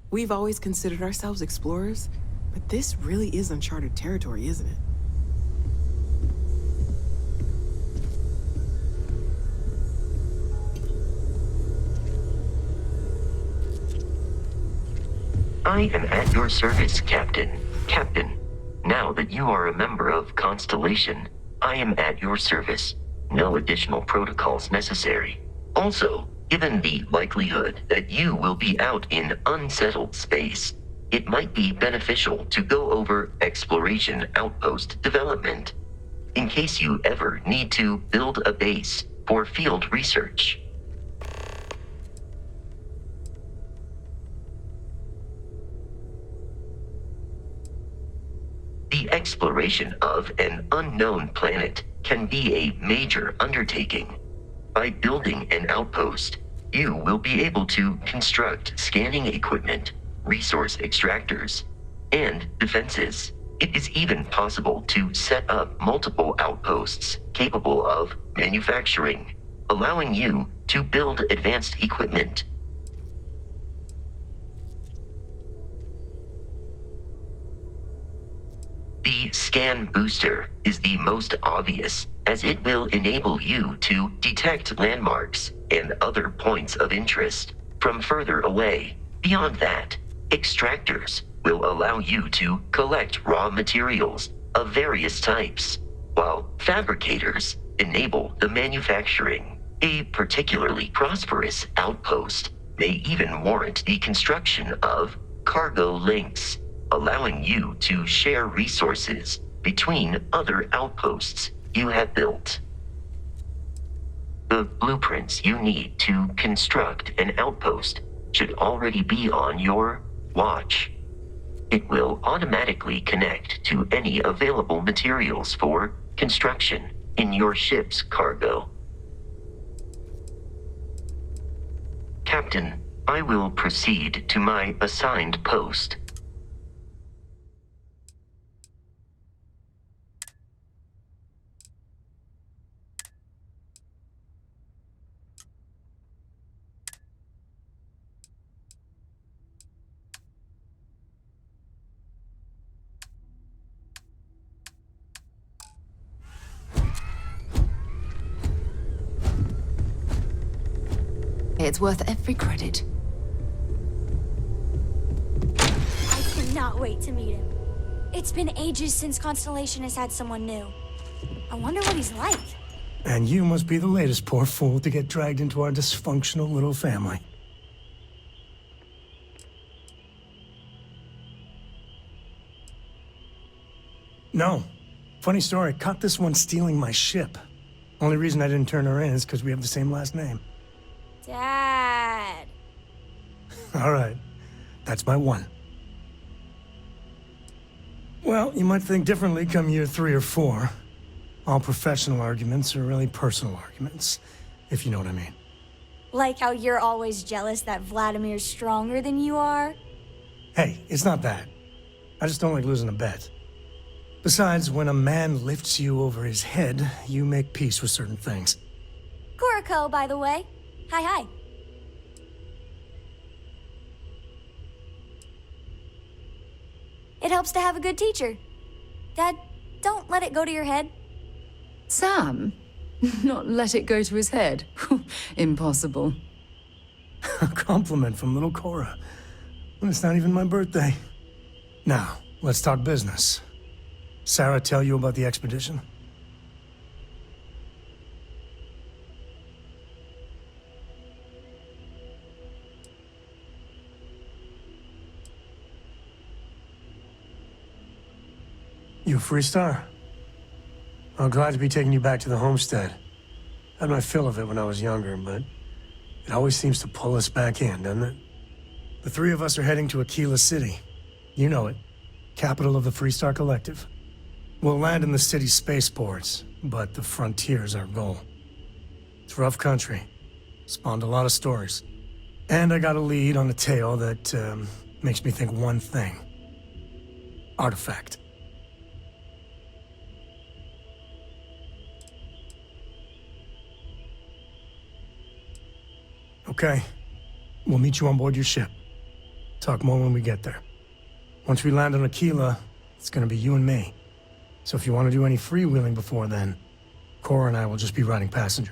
We've always considered ourselves explorers, but this really is uncharted territory, isn't it? I am at your service, Captain. Captain, now that you are a member of Constellation, I am at your service. No additional protocols necessary. Also, given the likelihood that you will be out in unsettled space, it might be beneficial to go over exploration outpost development, in case you ever need to build a base for field research. The exploration of an unknown planet can be a major undertaking. By building an outpost, you will be able to construct scanning equipment, resource extractors, and defenses. It is even possible to set up multiple outposts capable of manufacturing, allowing you to build advanced equipment. The scan booster is the most obvious, as it will enable you to detect landmarks and other points of interest from further away. Beyond that, extractors will allow you to collect raw materials of various types, while fabricators enable the manufacturing. A particularly prosperous outpost may even warrant the construction of cargo links, allowing you to share resources between other outposts you have built. The blueprints you need to construct an outpost should already be on your watch. It will automatically connect to any available materials for construction in your ship's cargo. Captain, I will proceed to my assigned post. It's worth every credit. I cannot wait to meet him. It's been ages since Constellation has had someone new. I wonder what he's like. And you must be the latest poor fool to get dragged into our dysfunctional little family. No. Funny story, caught this one stealing my ship. Only reason I didn't turn her in is because we have the same last name. Dad. All right. That's my one. Well, you might think differently come year 3 or 4. All professional arguments are really personal arguments, if you know what I mean. Like how you're always jealous that Vladimir's stronger than you are? Hey, it's not that. I just don't like losing a bet. Besides, when a man lifts you over his head, you make peace with certain things. Kuriko, by the way. Hi. It helps to have a good teacher. Dad, don't let it go to your head. Sam? Not let it go to his head? Impossible. A compliment from little Cora. And it's not even my birthday. Now, let's talk business. Sarah tell you about the expedition? You a Freestar? I'm glad to be taking you back to the homestead. Had my fill of it when I was younger, but it always seems to pull us back in, doesn't it? The 3 of us are heading to Akila City. You know it. Capital of the Freestar Collective. We'll land in the city's spaceports, but the frontier's our goal. It's rough country. Spawned a lot of stories. And I got a lead on a tale that makes me think one thing. Artifact. Okay. We'll meet you on board your ship. Talk more when we get there. Once we land on Akila, it's gonna be you and me. So if you want to do any freewheeling before then, Cora and I will just be riding passenger.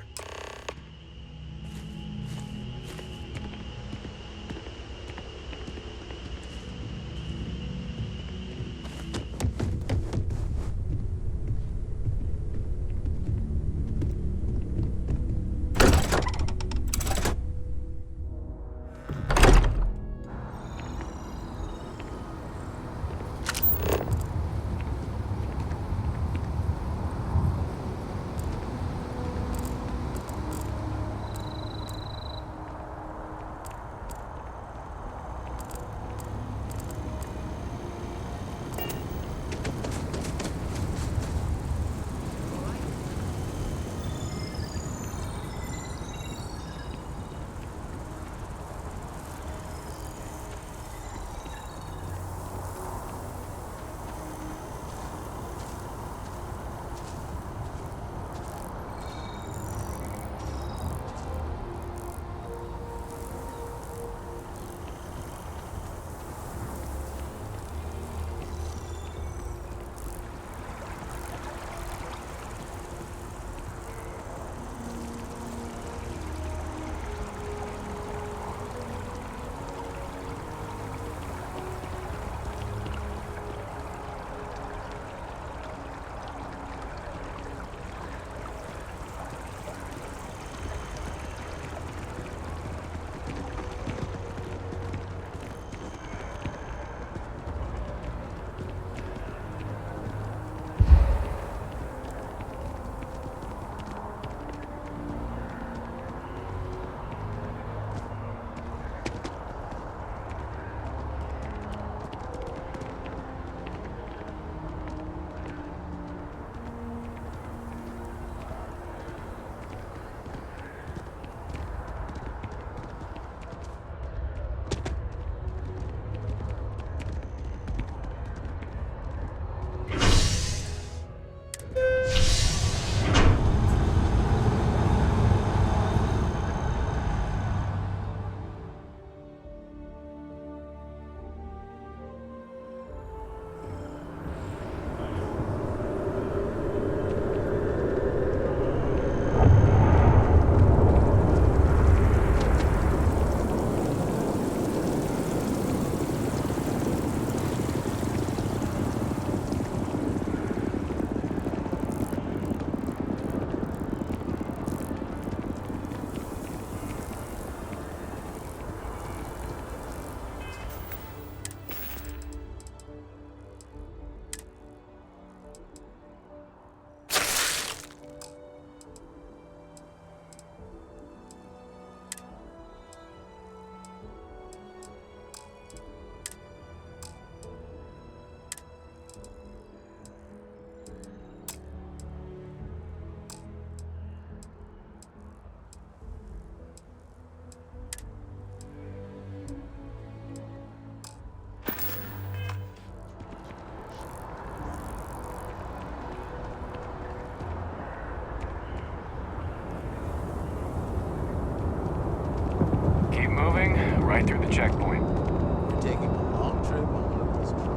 Keep moving, right through the checkpoint. We're taking a long trip on one of these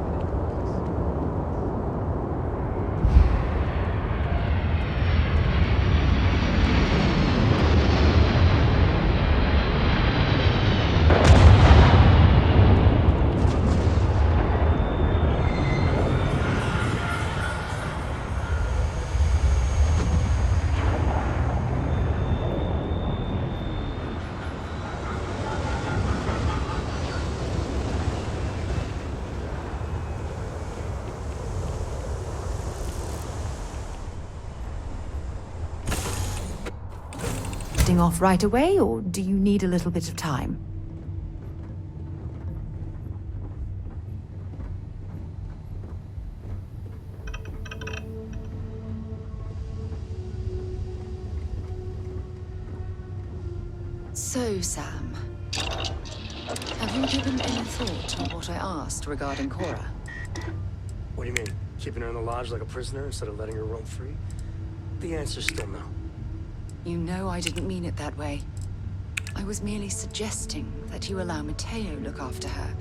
Off right away, or do you need a little bit of time? So, Sam, have you given any thought to what I asked regarding Cora? What do you mean? Keeping her in the lodge like a prisoner instead of letting her roam free? The answer's still no. You know I didn't mean it that way. I was merely suggesting that you allow Mateo look after her,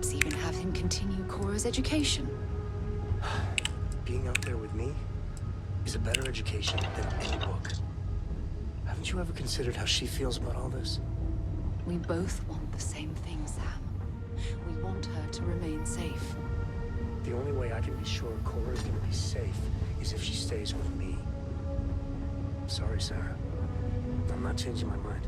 Perhaps even have him continue Cora's education. Being out there with me is a better education than any book. Haven't you ever considered how she feels about all this? We both want the same thing, Sam. We want her to remain safe. The only way I can be sure Cora's gonna be safe is if she stays with me. I'm sorry, Sarah. I'm not changing my mind.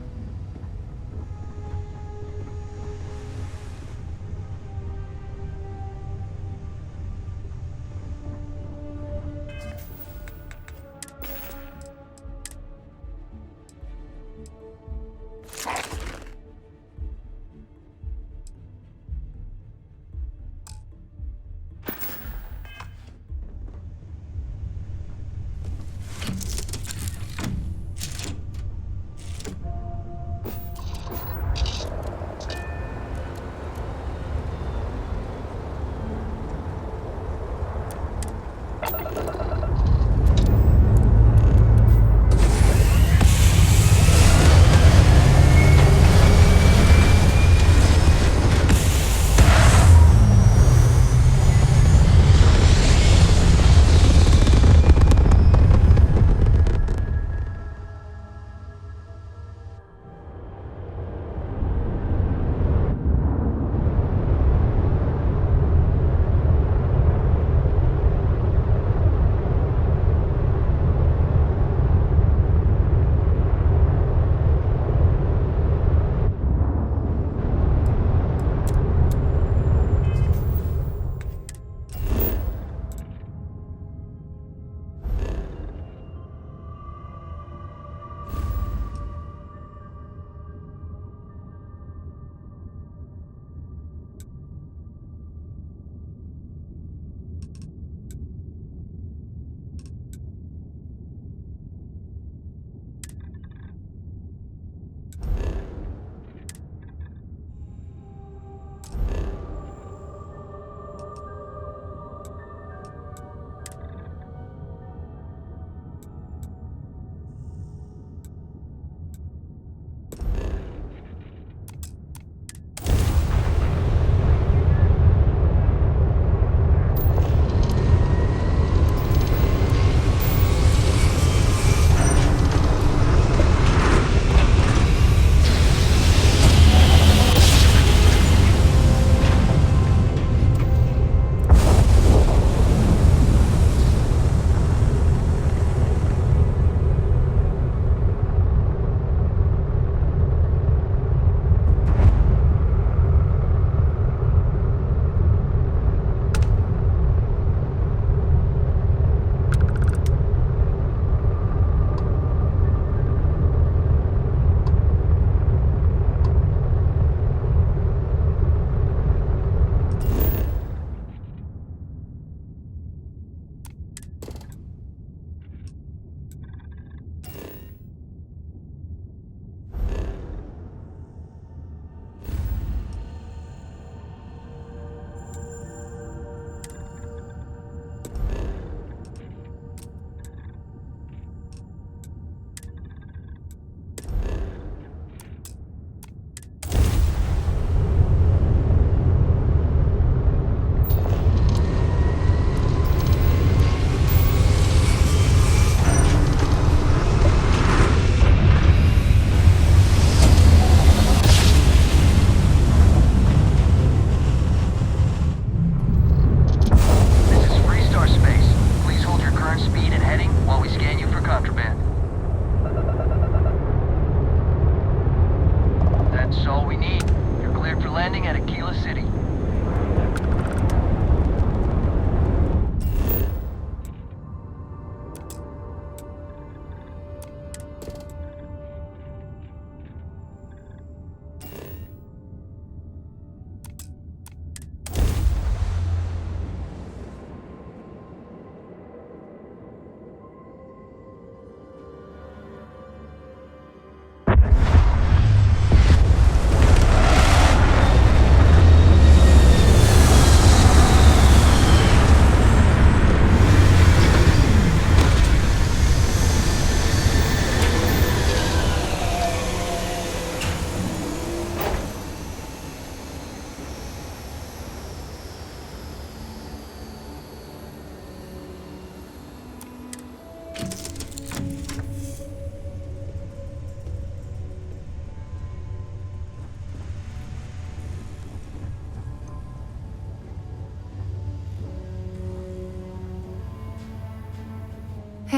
landing at Akila City.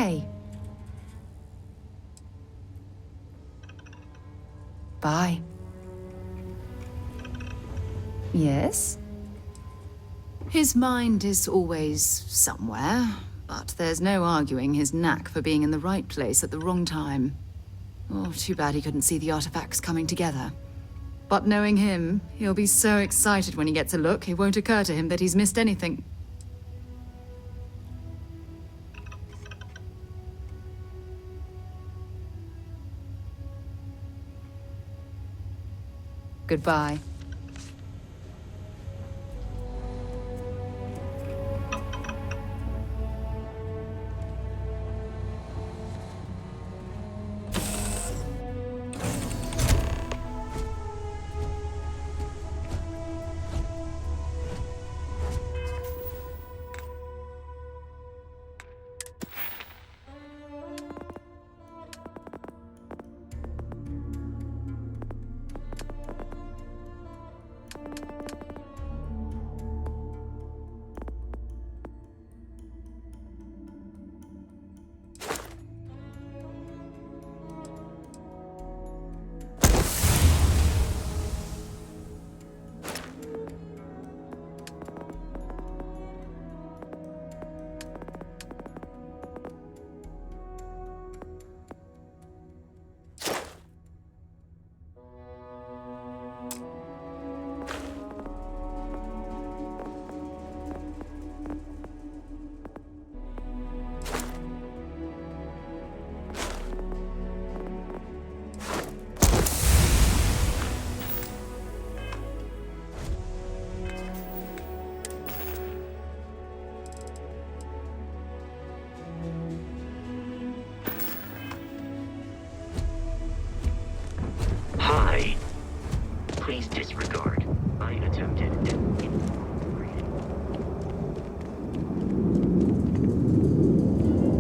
okay. Bye. Yes? His mind is always somewhere, but there's no arguing his knack for being in the right place at the wrong time. Oh, too bad he couldn't see the artifacts coming together. But knowing him, he'll be so excited when he gets a look, it won't occur to him that he's missed anything. Goodbye. Hi. Please disregard. I attempted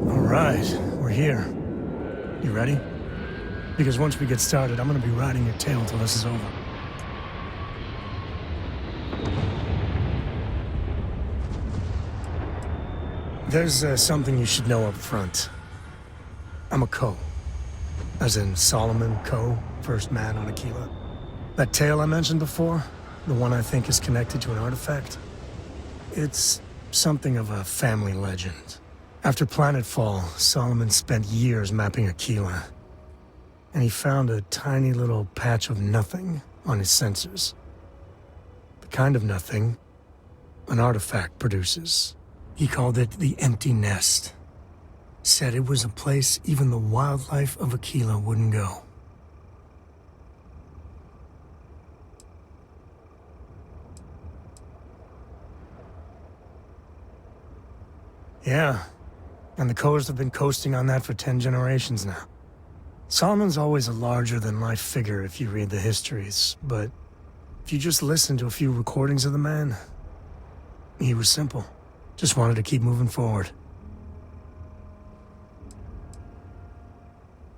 All right, we're here. You ready? Because once we get started, I'm gonna be riding your tail till this is over. There's something you should know up front. I'm a Co. As in Solomon Co., first man on Akila. That tale I mentioned before, the one I think is connected to an artifact, it's something of a family legend. After Planetfall, Solomon spent years mapping Akila, and he found a tiny little patch of nothing on his sensors. The kind of nothing an artifact produces. He called it the Empty Nest. Said it was a place even the wildlife of Akila wouldn't go. Yeah, and the Coast have been coasting on that for 10 generations now. Solomon's always a larger-than-life figure if you read the histories, but if you just listen to a few recordings of the man, he was simple. Just wanted to keep moving forward.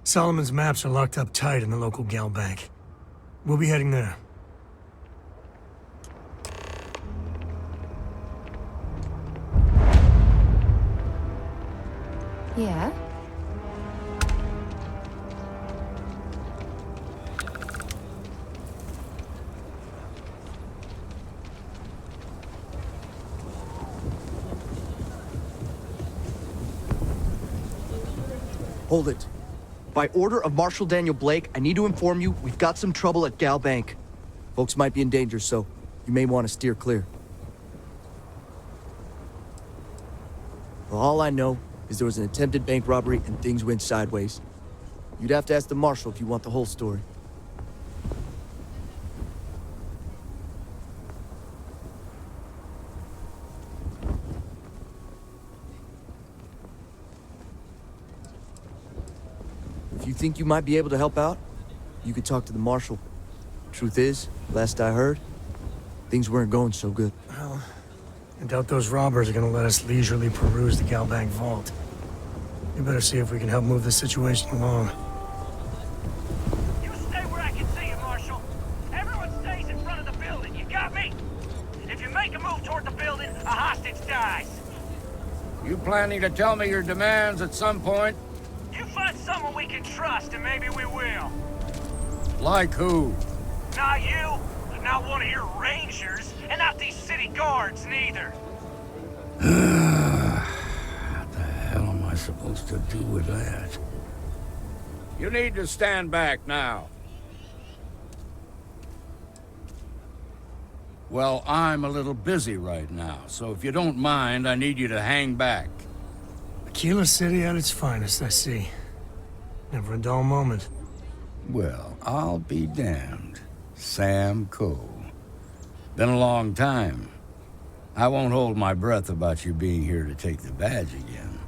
Solomon's maps are locked up tight in the local gal bank. We'll be heading there. Yeah? Hold it. By order of Marshal Daniel Blake, I need to inform you we've got some trouble at Gal Bank. Folks might be in danger, so you may want to steer clear. Well, all I know is there was an attempted bank robbery and things went sideways. You'd have to ask the Marshal if you want the whole story. If you think you might be able to help out, you could talk to the Marshal. Truth is, last I heard, things weren't going so good. Well, I doubt those robbers are gonna let us leisurely peruse the Galbank vault. We better see if we can help move this situation along. You stay where I can see you, Marshal. Everyone stays in front of the building, you got me? If you make a move toward the building, a hostage dies. You planning to tell me your demands at some point? You find someone we can trust, and maybe we will. Like who? Not you, not one of your rangers, and not these city guards, neither. What the hell am I supposed to do with that? You need to stand back now. Well, I'm a little busy right now, so if you don't mind, I need you to hang back. Akila City at its finest, I see. Never a dull moment. Well, I'll be damned. Sam Coe. Been a long time. I won't hold my breath about you being here to take the badge again.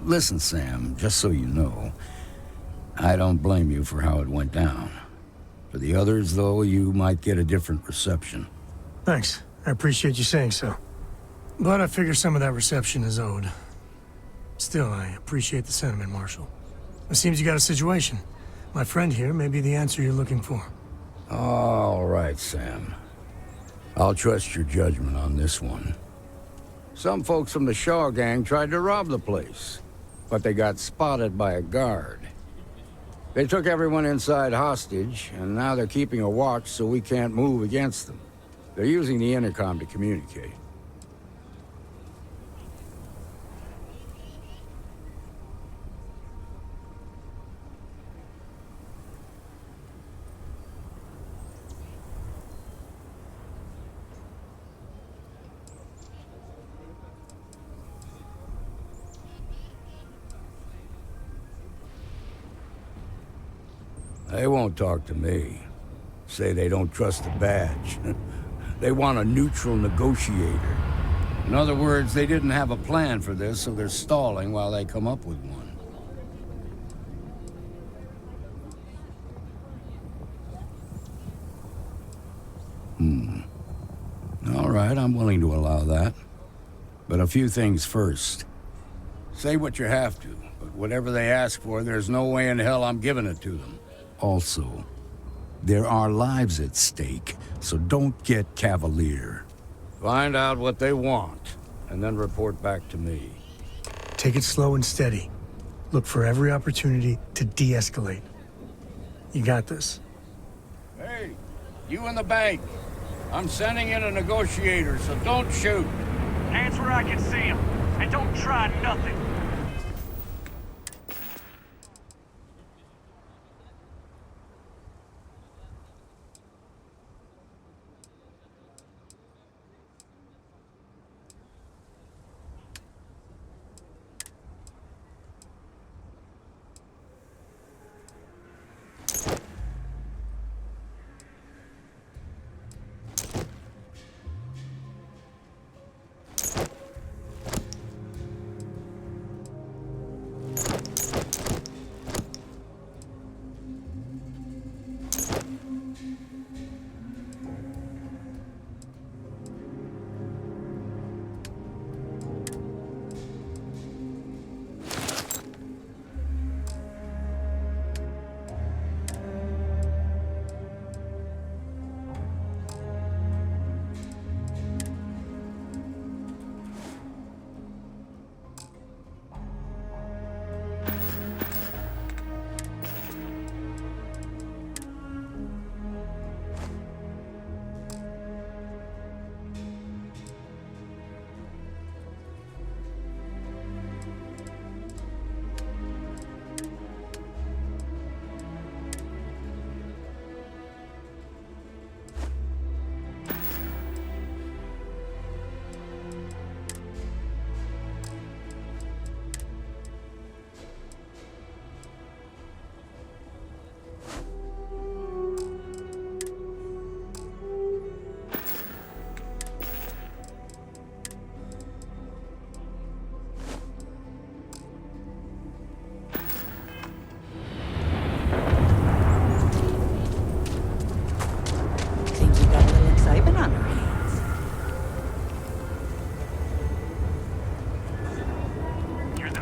Listen, Sam, just so you know, I don't blame you for how it went down. For the others, though, you might get a different reception. Thanks. I appreciate you saying so. But I figure some of that reception is owed. Still, I appreciate the sentiment, Marshal. It seems you got a situation. My friend here may be the answer you're looking for. All right, Sam. I'll trust your judgment on this one. Some folks from the Shaw gang tried to rob the place, but they got spotted by a guard. They took everyone inside hostage, and now they're keeping a watch so we can't move against them. They're using the intercom to communicate. They won't talk to me. Say they don't trust the badge. They want a neutral negotiator. In other words, they didn't have a plan for this, so they're stalling while they come up with one. All right, I'm willing to allow that. But a few things first. Say what you have to, but whatever they ask for, there's no way in hell I'm giving it to them. Also, there are lives at stake, so don't get cavalier. Find out what they want, and then report back to me. Take it slow and steady. Look for every opportunity to de-escalate. You got this. Hey, you in the bank. I'm sending in a negotiator, so don't shoot. Hands where I can see him, and don't try nothing.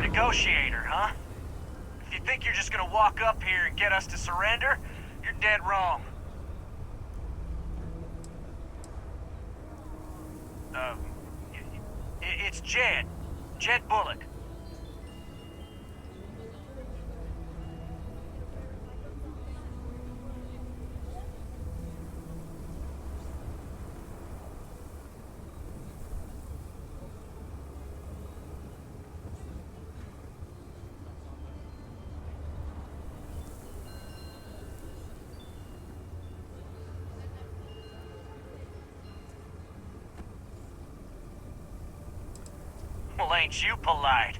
Negotiator, huh? If you think you're just gonna walk up here and get us to surrender, you're dead wrong. It's Jed. Jed Bullock. Well, ain't you polite?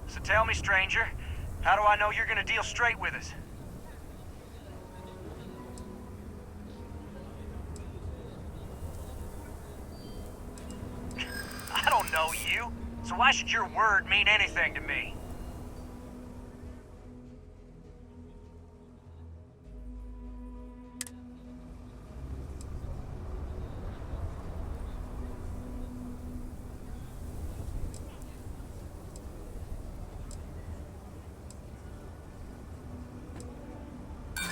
So tell me, stranger, how do I know you're gonna deal straight with us? I don't know you, so why should your word mean anything to me?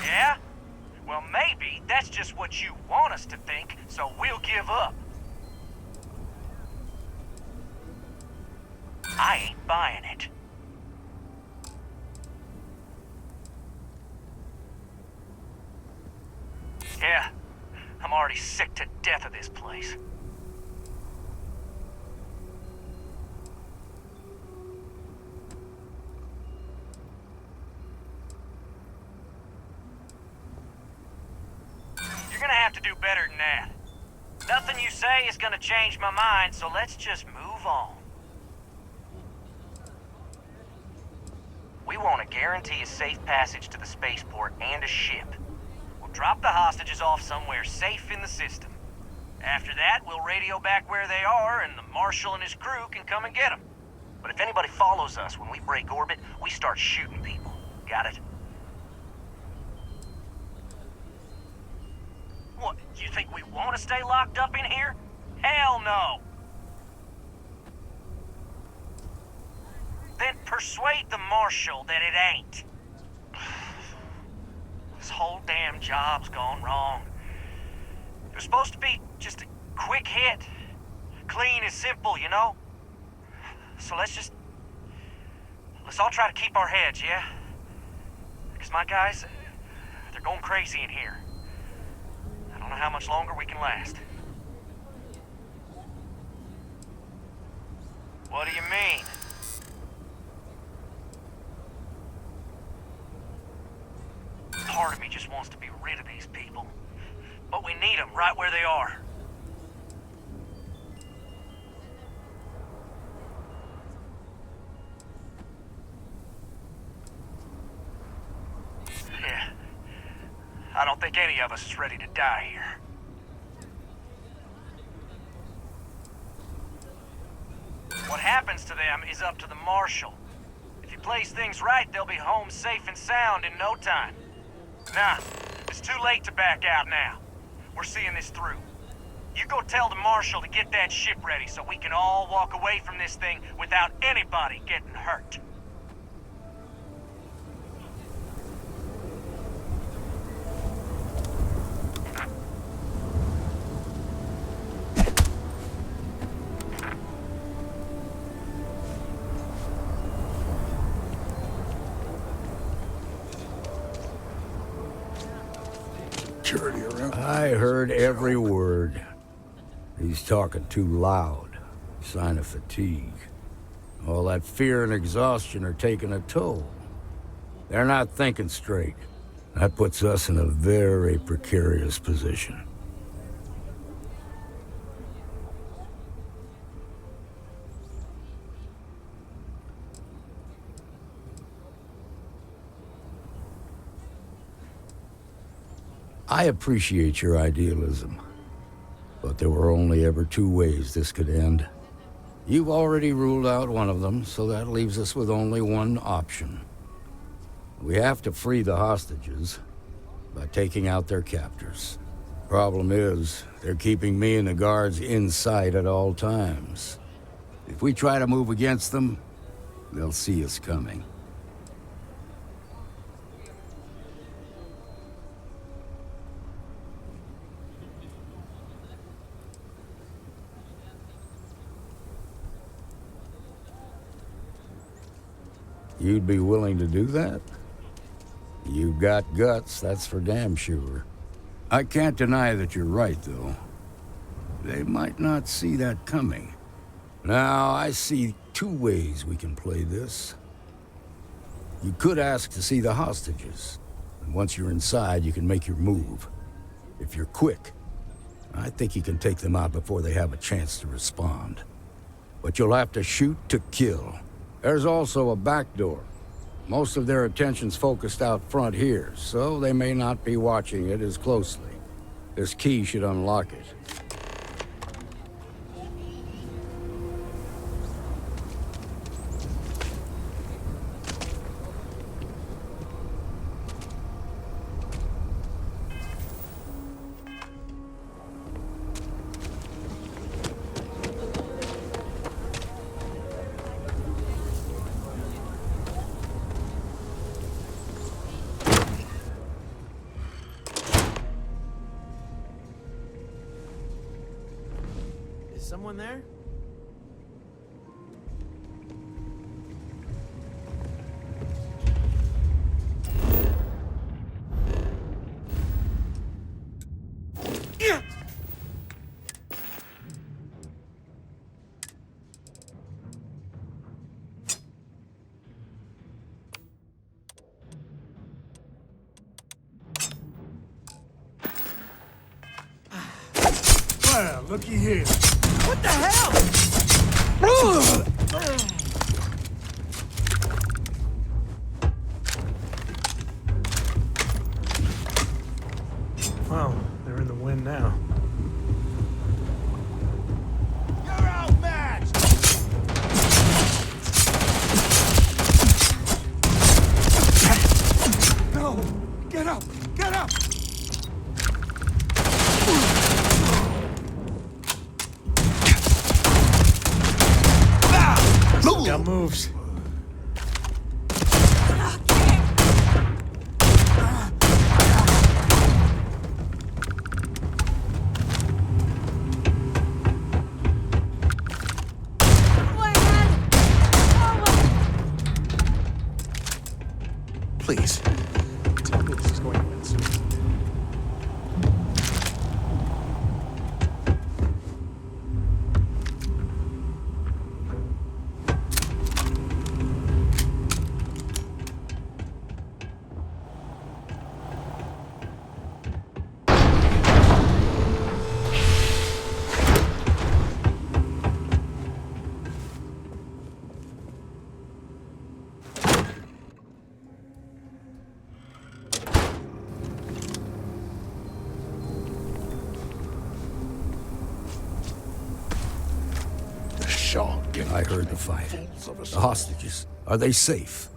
Yeah? Well, maybe that's just what you want us to think, so we'll give up. I ain't buying it. Yeah, I'm already sick to death of this place. You're gonna have to do better than that. Nothing you say is gonna change my mind, so let's just move on. We want to guarantee a safe passage to the spaceport and a ship. We'll drop the hostages off somewhere safe in the system. After that, we'll radio back where they are, and the Marshal and his crew can come and get them. But if anybody follows us when we break orbit, we start shooting people. Got it? What, you think we want to stay locked up in here? Hell no! Then persuade the Marshal that it ain't. This whole damn job's gone wrong. It was supposed to be just a quick hit. Clean and simple, you know? So let's all try to keep our heads, yeah? Because my guys, they're going crazy in here. I don't know how much longer we can last. What do you mean? Part of me just wants to be rid of these people. But we need them right where they are. Yeah. I don't think any of us is ready to die here. What happens to them is up to the Marshal. If he plays things right, they'll be home safe and sound in no time. Nah, it's too late to back out now. We're seeing this through. You go tell the Marshal to get that ship ready so we can all walk away from this thing without anybody getting hurt. I heard every word. He's talking too loud. Sign of fatigue. All that fear and exhaustion are taking a toll. They're not thinking straight. That puts us in a very precarious position. I appreciate your idealism, but there were only ever two ways this could end. You've already ruled out one of them, so that leaves us with only one option. We have to free the hostages by taking out their captors. Problem is, they're keeping me and the guards in sight at all times. If we try to move against them, they'll see us coming. You'd be willing to do that? You've got guts, that's for damn sure. I can't deny that you're right, though. They might not see that coming. Now, I see two ways we can play this. You could ask to see the hostages, and once you're inside, you can make your move. If you're quick, I think you can take them out before they have a chance to respond. But you'll have to shoot to kill. There's also a back door. Most of their attention's focused out front here, so they may not be watching it as closely. This key should unlock it. Someone there? Well, looky here. What the hell? Well, they're in the wind now. You're outmatched! No! Get up! Get up! Got moves. Please. Tell me this is going to end soon. I heard the fight. The hostages, are they safe?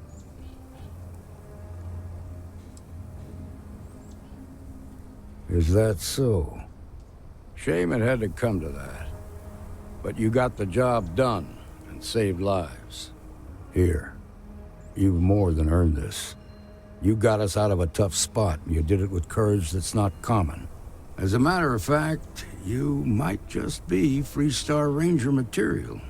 Is that so? Shame it had to come to that. But you got the job done and saved lives. Here, you've more than earned this. You got us out of a tough spot, and you did it with courage that's not common. As a matter of fact, you might just be Freestar Ranger material.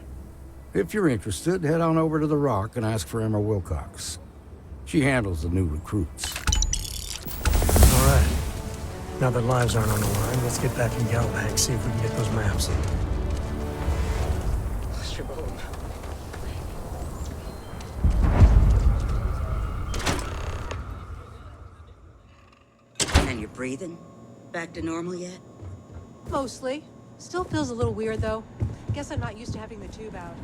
If you're interested, head on over to the Rock and ask for Emma Wilcox. She handles the new recruits. All right. Now that lives aren't on the line, let's get back in Galbank, see if we can get those maps. And you're breathing? Back to normal yet? Mostly. Still feels a little weird, though. Guess I'm not used to having the tube out.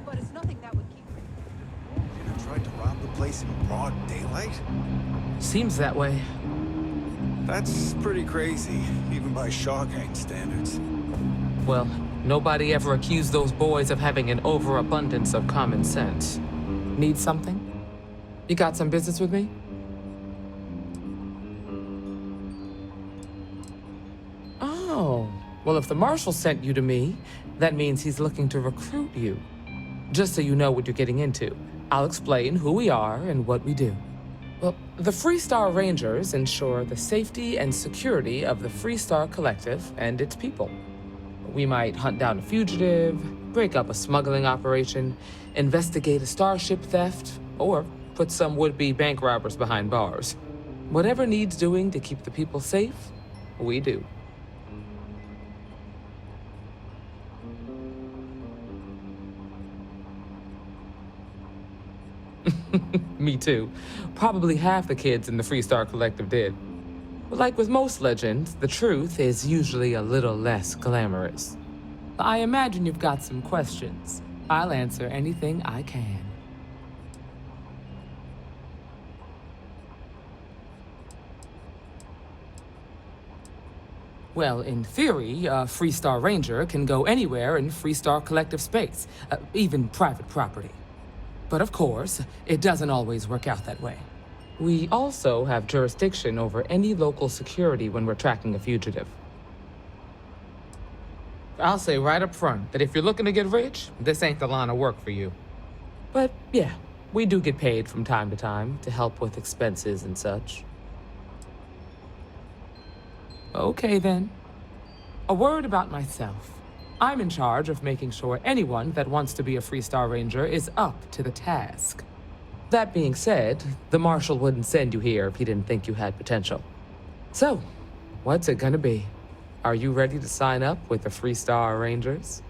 But it's nothing that would keep me. You tried to rob the place in broad daylight? Seems that way. That's pretty crazy, even by Shaw Gang standards. Well, nobody ever accused those boys of having an overabundance of common sense. Need something? You got some business with me? Oh, well, if the Marshal sent you to me, that means he's looking to recruit you. Just so you know what you're getting into, I'll explain who we are and what we do. Well, the Freestar Rangers ensure the safety and security of the Freestar Collective and its people. We might hunt down a fugitive, break up a smuggling operation, investigate a starship theft, or put some would-be bank robbers behind bars. Whatever needs doing to keep the people safe, we do. Me too. Probably half the kids in the Freestar Collective did. But like with most legends, the truth is usually a little less glamorous. I imagine you've got some questions. I'll answer anything I can. Well, in theory, a Freestar Ranger can go anywhere in Freestar Collective space, even private property. But of course, it doesn't always work out that way. We also have jurisdiction over any local security when we're tracking a fugitive. I'll say right up front that if you're looking to get rich, this ain't the line of work for you. But yeah, we do get paid from time to time to help with expenses and such. Okay then. A word about myself. I'm in charge of making sure anyone that wants to be a Freestar Ranger is up to the task. That being said, the Marshal wouldn't send you here if he didn't think you had potential. So, what's it gonna be? Are you ready to sign up with the Freestar Rangers?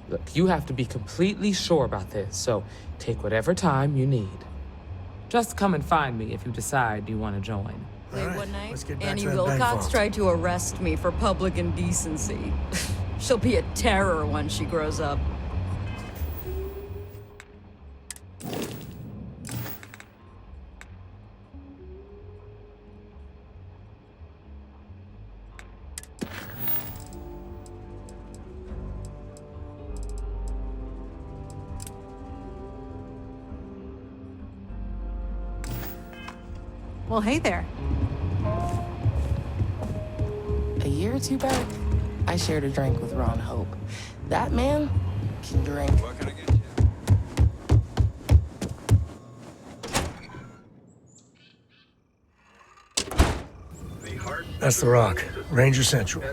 Look, you have to be completely sure about this, so take whatever time you need. Just come and find me if you decide you want to join. Late one night, let's get back Annie to that bank Wilcox vault. tried to arrest me for public indecency. She'll be a terror when she grows up. Well, hey there. A year or two back, I shared a drink with Ron Hope. That man can drink. What can I get you? That's the Rock. Ranger Central.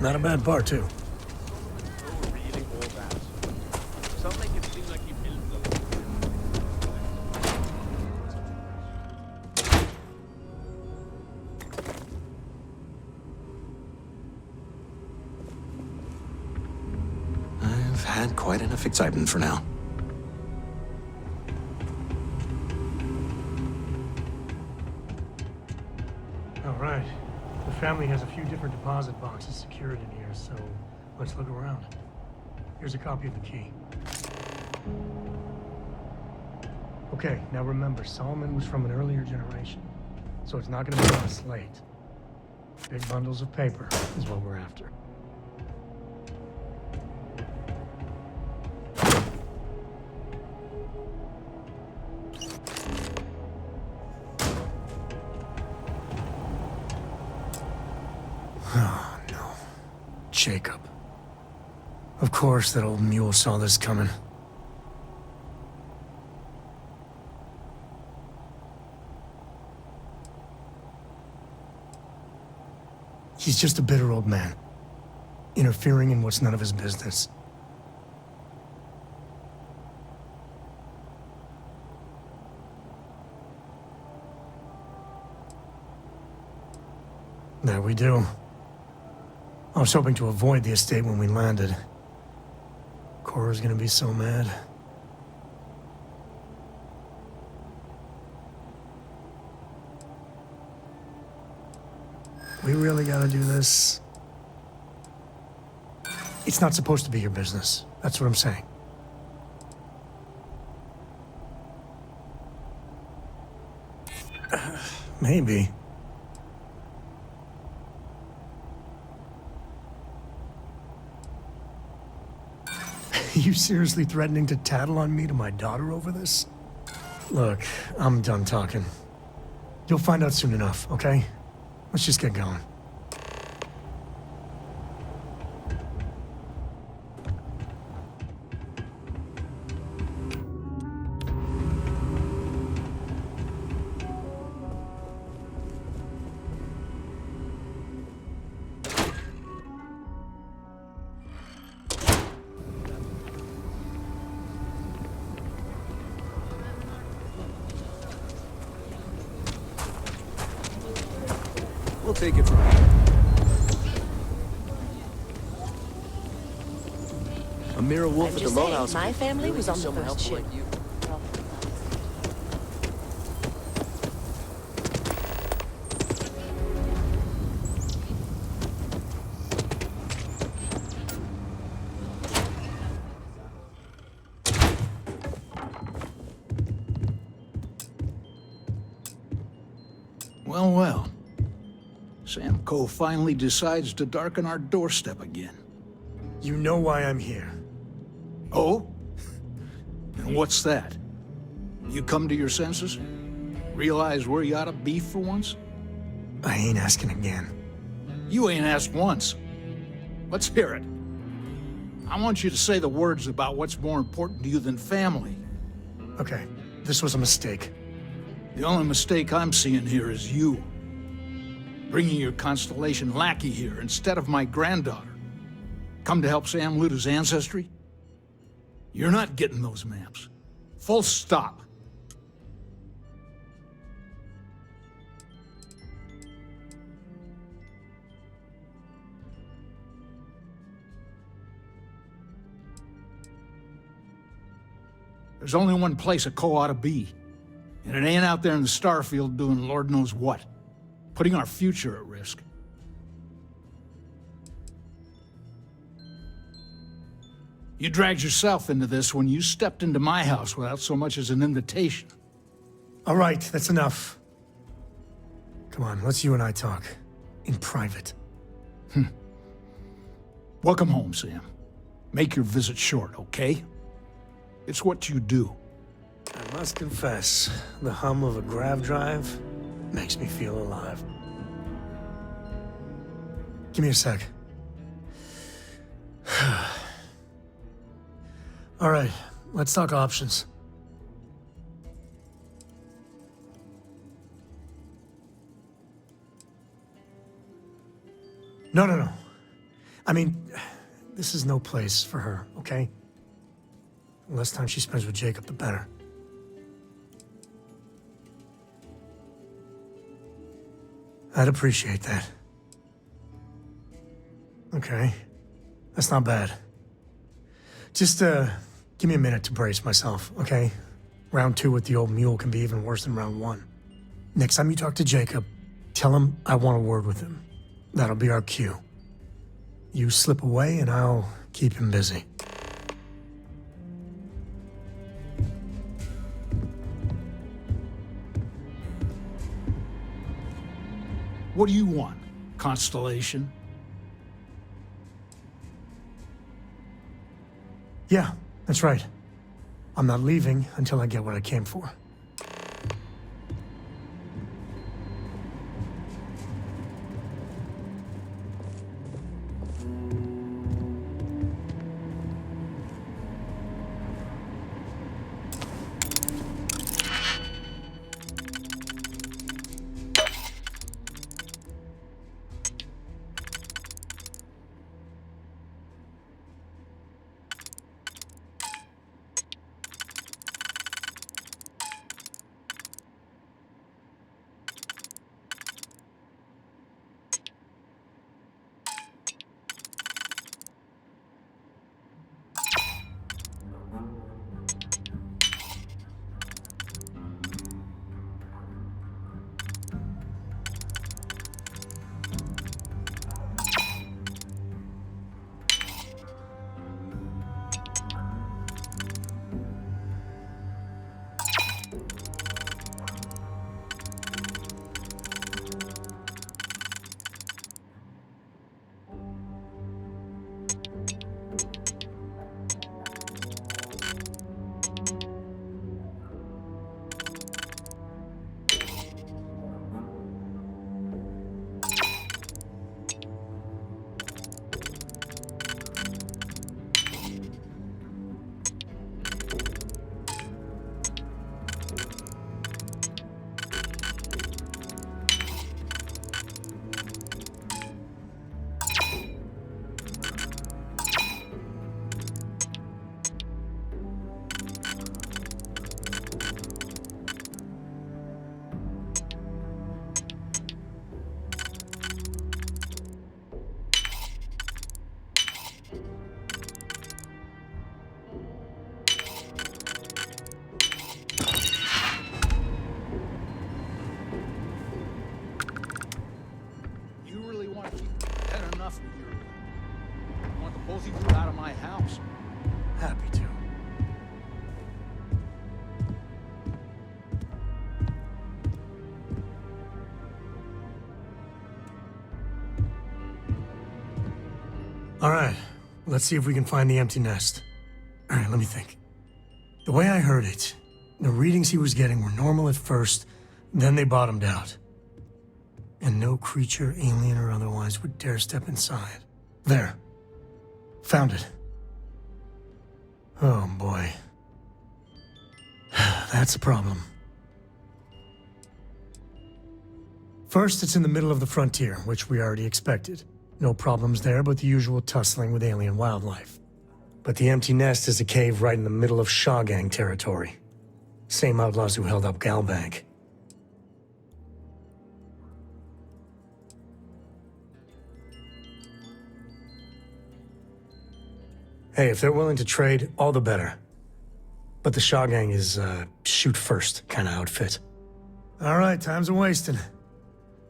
Not a bad bar, too. I've had quite enough excitement for now. All right. The family has a few different deposit boxes secured in here, so let's look around. Here's a copy of the key. Okay, now remember, Solomon was from an earlier generation, so it's not going to be on a slate. Big bundles of paper is what we're after. Oh, no. Jacob. Of course that old mule saw this coming. He's just a bitter old man, interfering in what's none of his business. There we do. I was hoping to avoid the estate when we landed. Cora's gonna be so mad. We really gotta do this? It's not supposed to be your business. That's what I'm saying. Maybe. You seriously threatening to tattle on me to my daughter over this? Look, I'm done talking. You'll find out soon enough, okay? Let's just get going. Take it from here. Amira Wolf I'm at the just Low saying, House. my could family really was use on the someone first helpful ship. like you. Well, well. Sam Coe finally decides to darken our doorstep again. You know why I'm here. Oh? And what's that? You come to your senses? Realize where you ought to be for once? I ain't asking again. You ain't asked once. Let's hear it. I want you to say the words about what's more important to you than family. Okay, this was a mistake. The only mistake I'm seeing here is you. Bringing your Constellation lackey here instead of my granddaughter. Come to help Sam loot his ancestry? You're not getting those maps. Full stop. There's only one place a Coe ought to be. And it ain't out there in the Starfield doing Lord knows what. Putting our future at risk. You dragged yourself into this when you stepped into my house without so much as an invitation. All right, that's enough. Come on, let's you and I talk. In private. Welcome home, Sam. Make your visit short, okay? It's what you do. I must confess, the hum of a grav drive makes me feel alive. Give me a sec. All right, let's talk options. No. I mean, this is no place for her, okay? The less time she spends with Jacob, the better. I'd appreciate that. Okay. That's not bad. Just, give me a minute to brace myself, okay? Round 2 with the old mule can be even worse than round 1. Next time you talk to Jacob, tell him I want a word with him. That'll be our cue. You slip away and I'll keep him busy. What do you want, Constellation? Yeah, that's right. I'm not leaving until I get what I came for. out of my house. Happy to. All right, let's see if we can find the empty nest. All right, let me think. The way I heard it, the readings he was getting were normal at first, then they bottomed out. And no creature, alien or otherwise, would dare step inside. There. Found it. Oh boy. That's a problem. First, it's in the middle of the frontier, which we already expected. No problems there, but the usual tussling with alien wildlife. But the empty nest is a cave right in the middle of Shawgang territory. Same outlaws who held up Galbank. Hey, if they're willing to trade, all the better. But the Shawgang is, shoot first kind of outfit. All right, time's a wasting.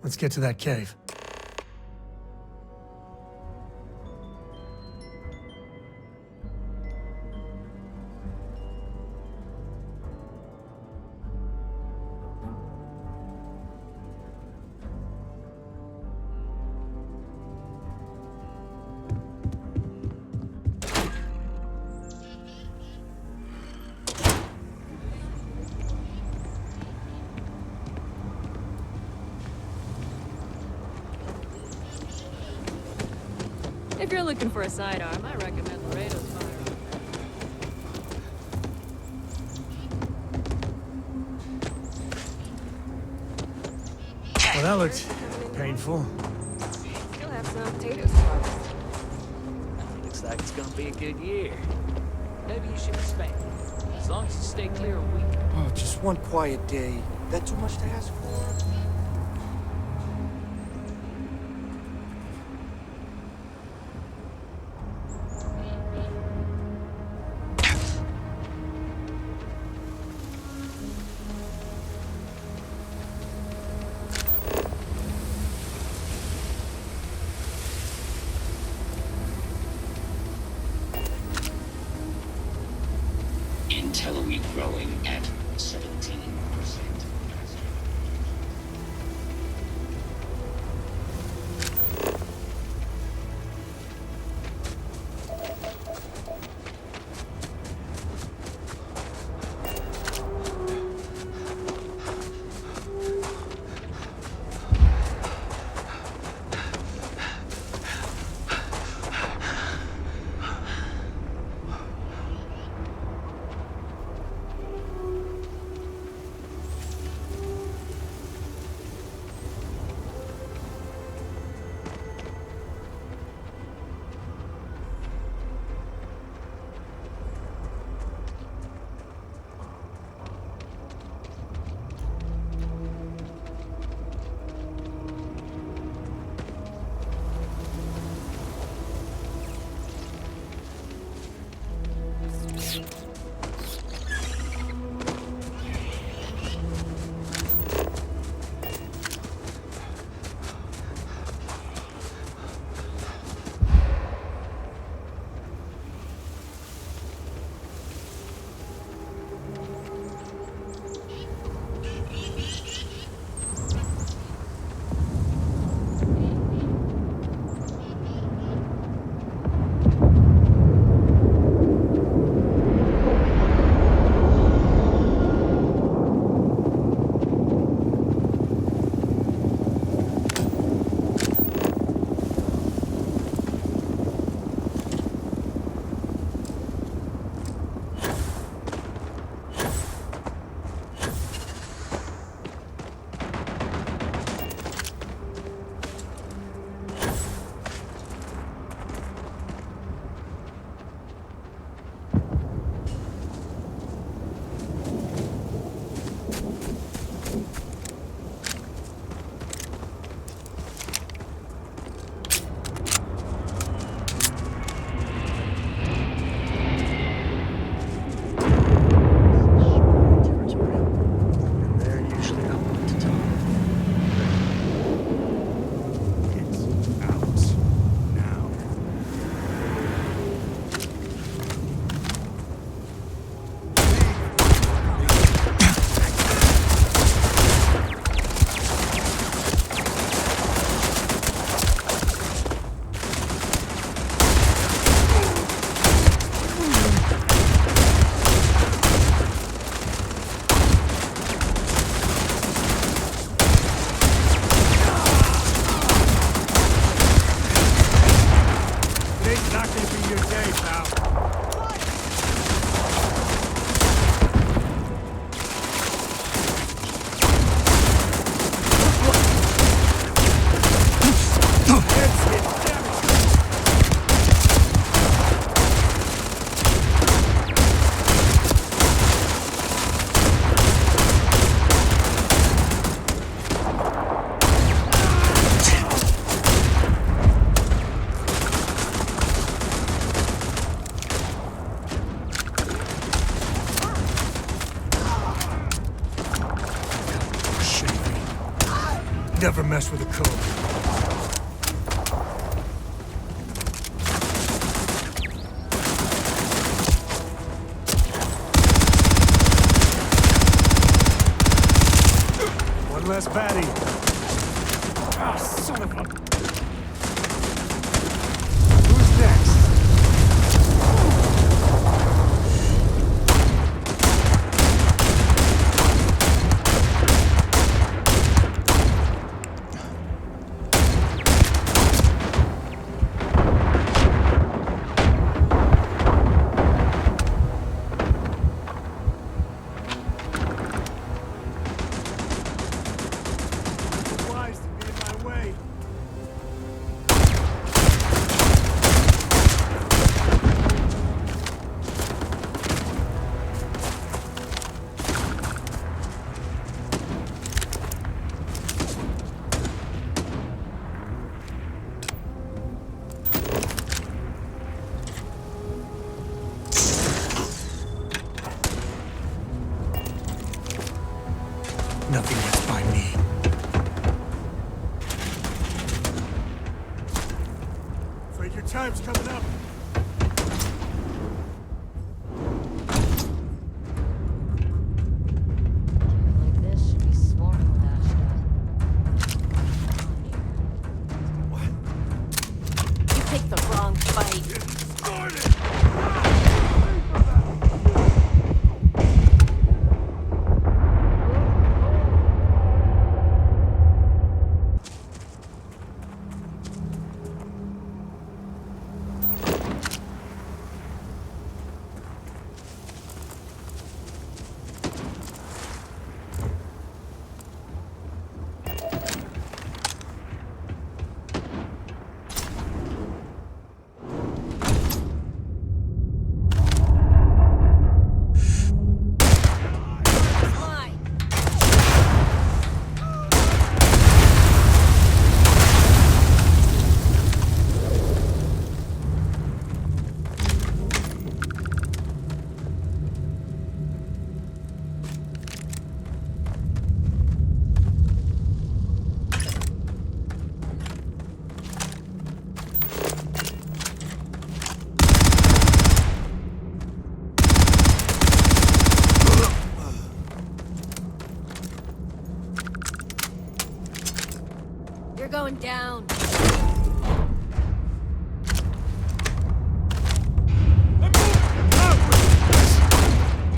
Let's get to that cave. If you're looking for a sidearm, I recommend Laredo's fire. Well, that looked painful. Still have some potatoes to harvest. Looks like it's gonna be a good year. Maybe you should expand. As long as you stay clear of week. Oh, just one quiet day. That too much to ask for? Intelli growing at 17%. Never mess with a code. One less baddie. Ah, son of a... Who's next? Nothing gets by me. Afraid your time's coming up. Like this should be smart, Dasha. You picked the wrong fight. You're going down.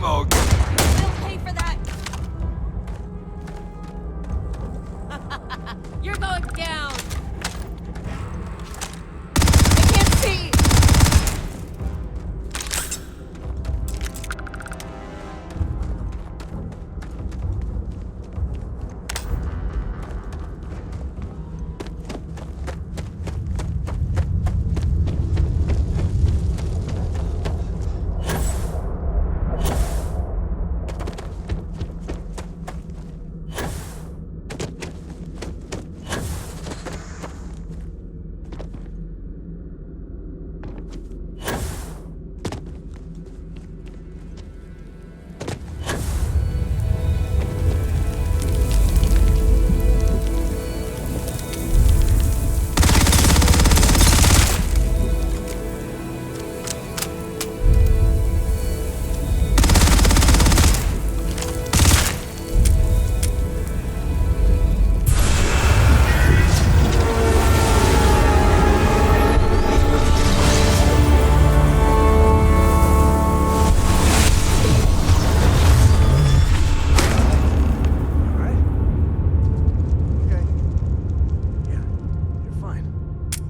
Oh, They'll pay for that. You're going down. I can't see.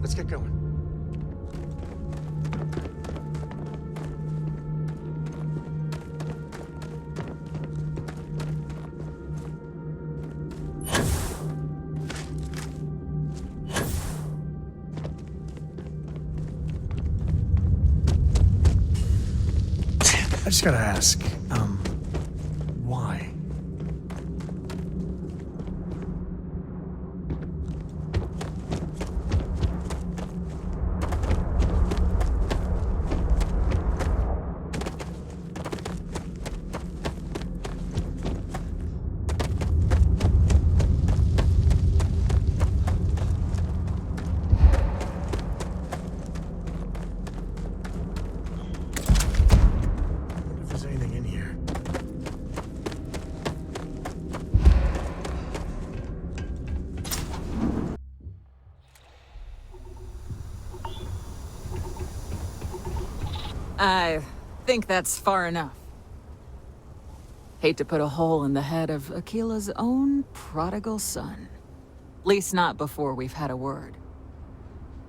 Let's get going. I just gotta ask, why? I think that's far enough. Hate to put a hole in the head of Akila's own prodigal son. Least not before we've had a word.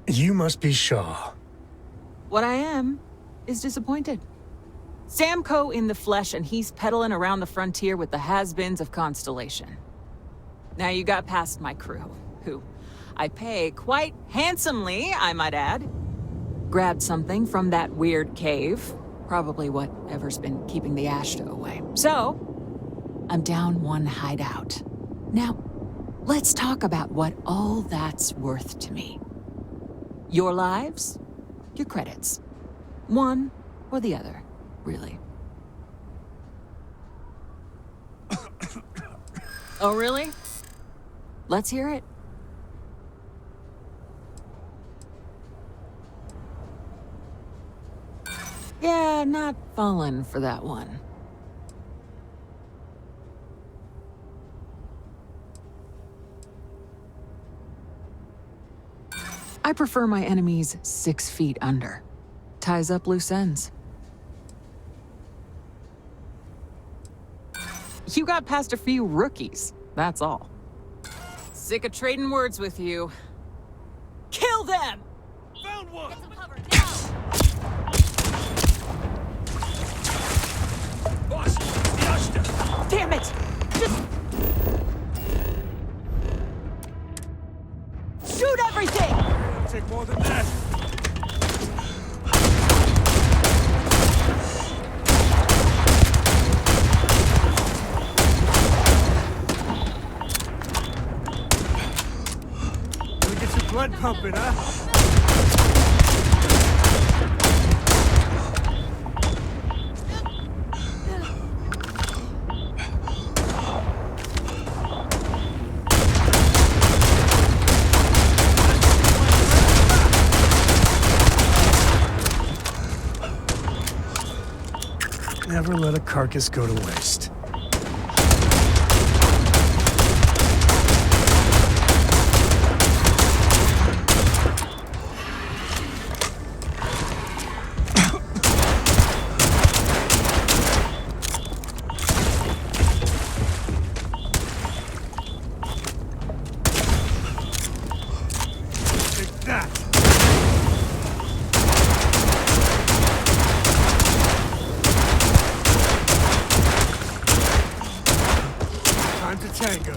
You must be Shaw. What I am is disappointed. Samco in the flesh, and he's peddling around the frontier with the has-beens of Constellation. Now you got past my crew, who I pay quite handsomely, I might add. Grabbed something from that weird cave, probably whatever's been keeping the Ashta away. So, I'm down one hideout. Now, let's talk about what all that's worth to me. Your lives, your credits. One or the other, really. Oh, really? Let's hear it. Yeah, not falling for that one. I prefer my enemies 6 feet under. Ties up loose ends. You got past a few rookies, that's all. Sick of trading words with you. Kill them! Found one! Get some cover, now! Boss, the Ashta! Damn it! Just... shoot everything! It'll take more than that. Gonna get your blood pumping, huh? Never let a carcass go to waste. Take that! Time to tango.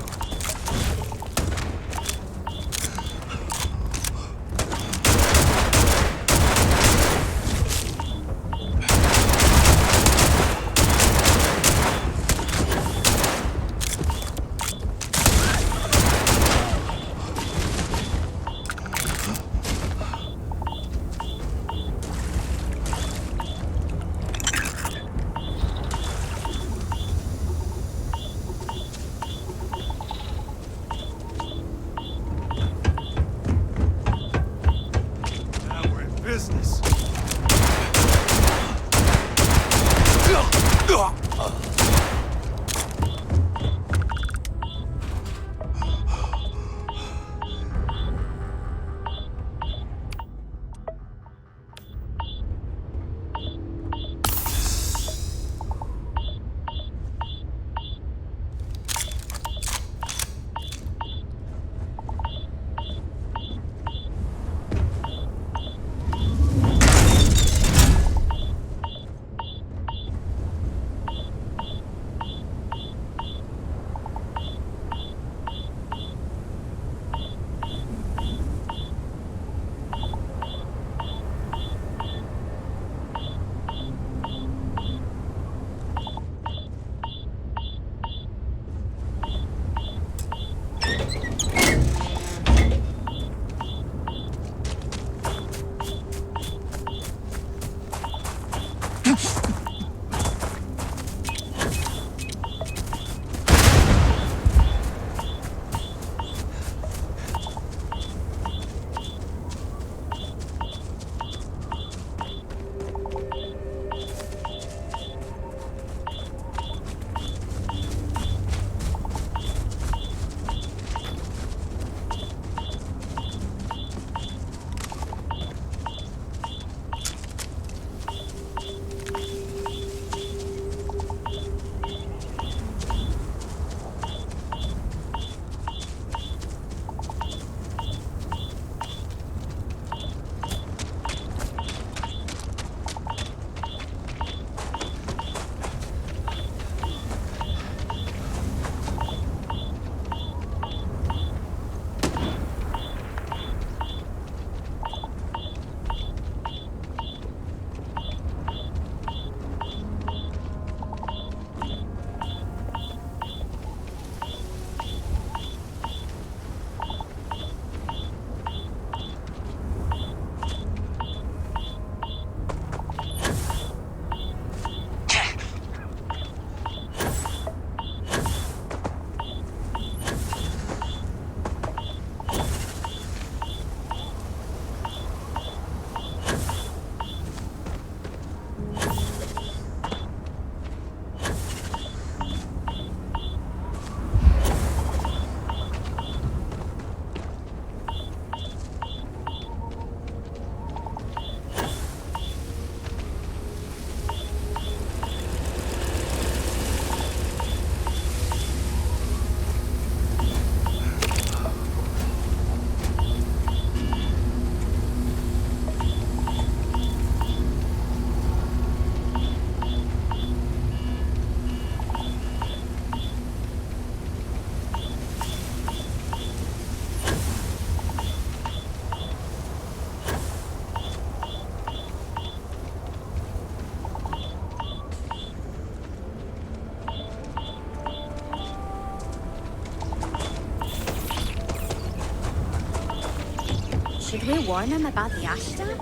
we warn them about the Ashita?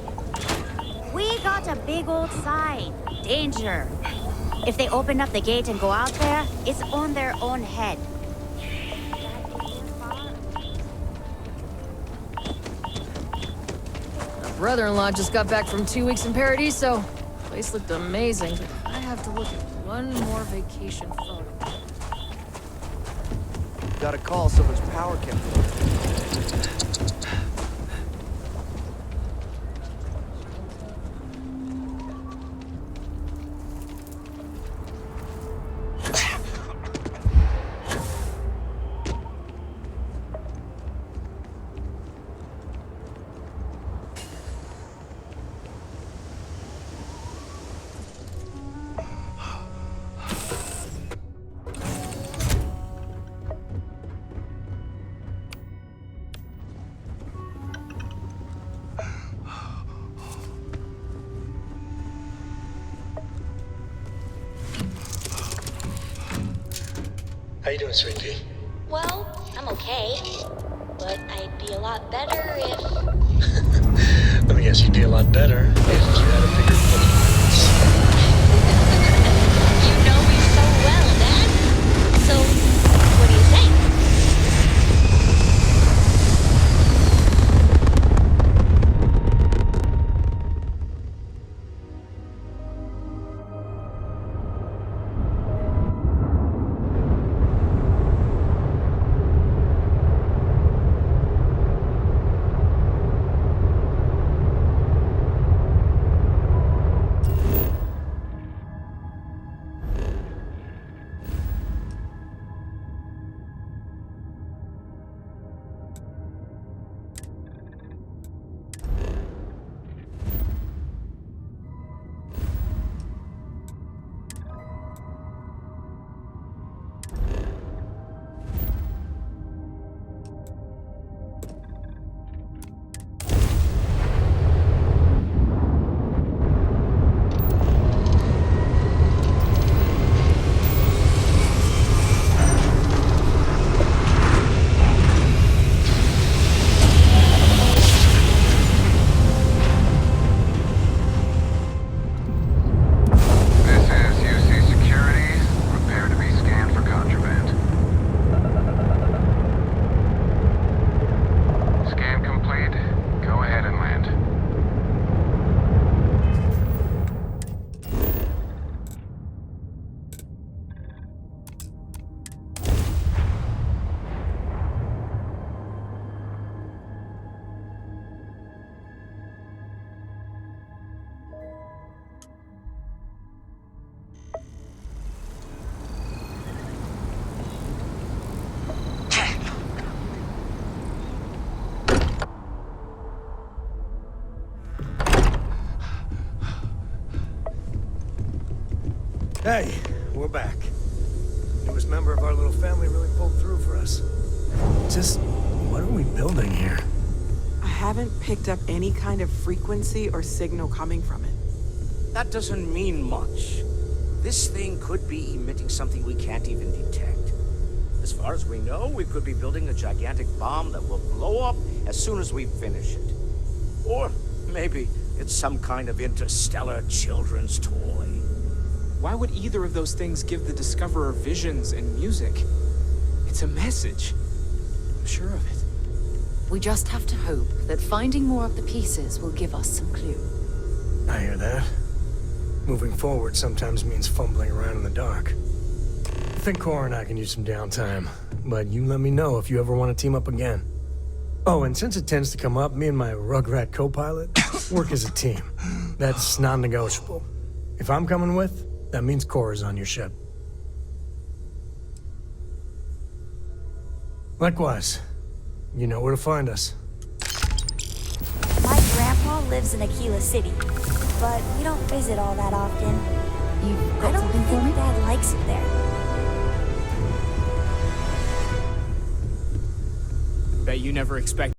We got a big old sign. Danger. If they open up the gate and go out there, it's on their own head. My brother-in-law just got back from 2 weeks in Paradiso. Place looked amazing, but I have to look at one more vacation photo. Got a call, someone's power kept on. How you doing, sweet pea? Well, I'm okay. But I'd be a lot better if... Let me guess, you'd be a lot better if you had a bigger footprint. You know me so well, Dad. So, what do you think? Hey, we're back. Newest member of our little family really pulled through for us. Just, what are we building here? I haven't picked up any kind of frequency or signal coming from it. That doesn't mean much. This thing could be emitting something we can't even detect. As far as we know, we could be building a gigantic bomb that will blow up as soon as we finish it. Or maybe it's some kind of interstellar children's toy. Why would either of those things give the Discoverer visions and music? It's a message. I'm sure of it. We just have to hope that finding more of the pieces will give us some clue. I hear that. Moving forward sometimes means fumbling around in the dark. I think Cora and I can use some downtime, but you let me know if you ever want to team up again. Oh, and since it tends to come up, me and my Rugrat co-pilot work as a team. That's non-negotiable. If I'm coming with, that means Cora's on your ship. Likewise, you know where to find us. My grandpa lives in Akila City, but we don't visit all that often. You've got something for me? Dad likes it there. Bet you never expect